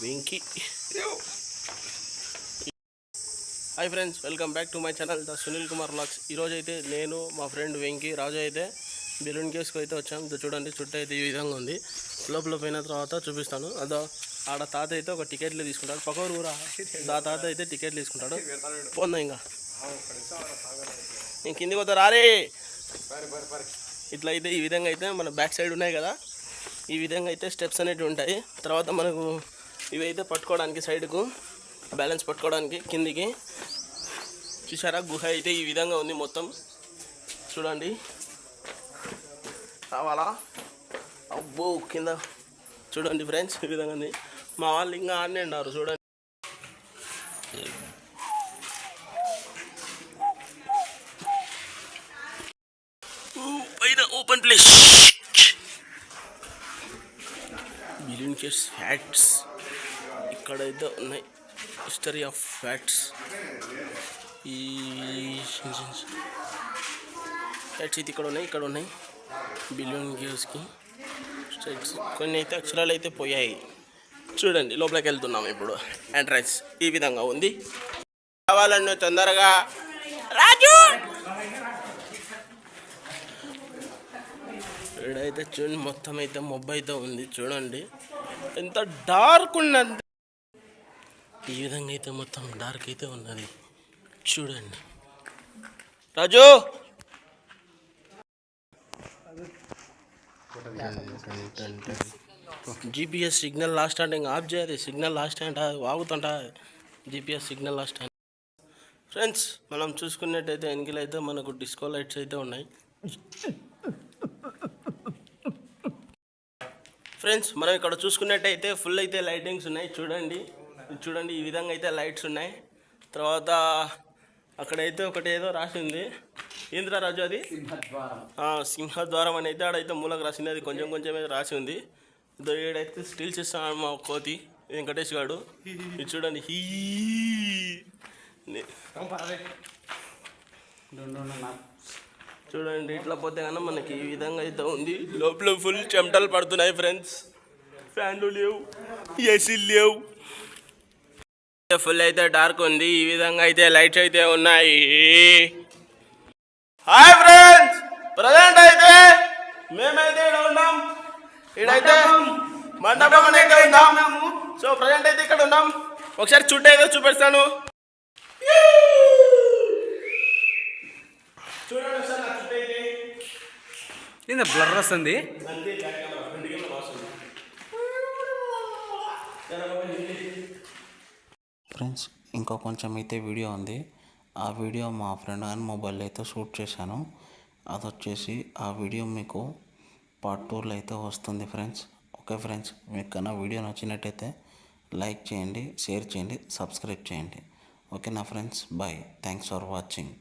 Venky. Hi friends, welcome back to my channel the Sunil Kumar vlogs. ఈరోజు అయితే నేను మా ఫ్రెండ్ వెంకీ రాజు అయితే బెలూన్ కేసుకు అయితే వచ్చాం. చూడండి, చుట్టూ అయితే ఈ విధంగా ఉంది. లోపల పోయిన తర్వాత చూపిస్తాను. అదో ఆడ తాత అయితే ఒక టికెట్లు తీసుకుంటాడు. పక్క ఊరా తాత అయితే టికెట్లు తీసుకుంటాడు. పోందా ఇంకా నేను కిందికి పోతా రారే. ఇట్లా అయితే ఈ విధంగా అయితే మన బ్యాక్ సైడ్ ఉన్నాయి కదా, ఈ విధంగా అయితే స్టెప్స్ అనేవి ఉంటాయి. తర్వాత మనకు ఇవి అయితే పట్టుకోవడానికి సైడ్కు బ్యాలెన్స్ పట్టుకోవడానికి కిందికి చూసారా. గుహ అయితే ఈ విధంగా ఉంది మొత్తం. చూడండి, కావాలా? అబ్బో కింద చూడండి ఫ్రెండ్స్, ఈ విధంగా ఉంది. మా వాళ్ళు ఇంకా ఆడనే ఉన్నారు చూడండి. పైన open place. Billion caves facts ఇక్కడైతే ఉన్నాయి. History of facts. ఈ ఫ్యాక్ట్స్ అయితే ఇక్కడ ఉన్నాయి బిలియన్ కేవ్స్కి. కొన్ని అయితే అక్షరాలు అయితే పోయాయి. చూడండి, లోపలికి వెళ్తున్నాం ఇప్పుడు. ఎంట్రన్స్ ఈ విధంగా ఉంది. కావాలన్నా తొందరగా రాజు. ఇక్కడైతే చూడండి, మొత్తం అయితే మబ్బు అయితే ఉంది. చూడండి ఎంత డార్క్ ఉన్నది. ఈ విధంగా అయితే మొత్తం డార్క్ అయితే ఉన్నది. చూడండి రాజు. జీపీఎస్ సిగ్నల్ లాస్ట్ అంటే ఇంకా ఆఫ్ చేయాలి. సిగ్నల్ లాస్ట్ అంటే వాగుతుంట. జీపీఎస్ సిగ్నల్ లాస్ట్ అంటే. ఫ్రెండ్స్, మనం చూసుకున్నట్టయితే వెనకలు అయితే మనకు డిస్కో లైట్స్ అయితే ఉన్నాయి. ఫ్రెండ్స్, మనం ఇక్కడ చూసుకున్నట్టయితే ఫుల్ అయితే లైటింగ్స్ ఉన్నాయి. చూడండి ఈ విధంగా అయితే లైట్స్ ఉన్నాయి. తర్వాత అక్కడైతే ఒకటి ఏదో రాసింది. ఏంద్రా రాజు అది? సింహద్వారం అని అయితే ఆడైతే మూలకు రాసింది. అది కొంచెం అయితే రాసి ఉంది. ఏడైతే స్టిల్స్ ఇస్తాను మా కోతి వెంకటేష్ గారు. ఇది చూడండి. చూడండి, ఇట్లా పోతే కన్నా మనకి ఈ విధంగా అయితే ఉంది. లోపల ఫుల్ చెమటలు పడుతున్నాయి ఫ్రెండ్స్. ఫ్యాన్లు లేవు, ఏసీలు లేవు. ఫుల్ అయితే డార్క్ ఉంది. ఈ విధంగా అయితే లైట్స్ అయితే ఉన్నాయి. హాయ్ ఫ్రెండ్స్, ప్రజెంట్ అయితే మేమైతే ఇక్కడ ఉన్నాం. ఇక్కడైతే మండపం అయితే ఉన్నాం. సో ప్రజెంట్ అయితే ఇక్కడ ఉన్నాం. ఒకసారి చుట్టూ అయితే చూపిస్తాను. చూడండి సార్, నా చుట్టూ అయితే బ్లర్ వస్తుంది. ఫ్రెండ్స్, ఇంకో కొంచెం అయితే వీడియో ఉంది. ఆ వీడియో మా ఫ్రెండ్ అని మొబైల్ అయితే షూట్ చేశాను. అది వచ్చేసి ఆ వీడియో మీకు పార్ట్ 2లో అయితే వస్తుంది ఫ్రెండ్స్. ఓకే ఫ్రెండ్స్, మీకు కన్నా వీడియో నచ్చినట్టయితే లైక్ చేయండి, షేర్ చేయండి, సబ్స్క్రైబ్ చేయండి. ఓకేనా friends, bye. Thanks for watching.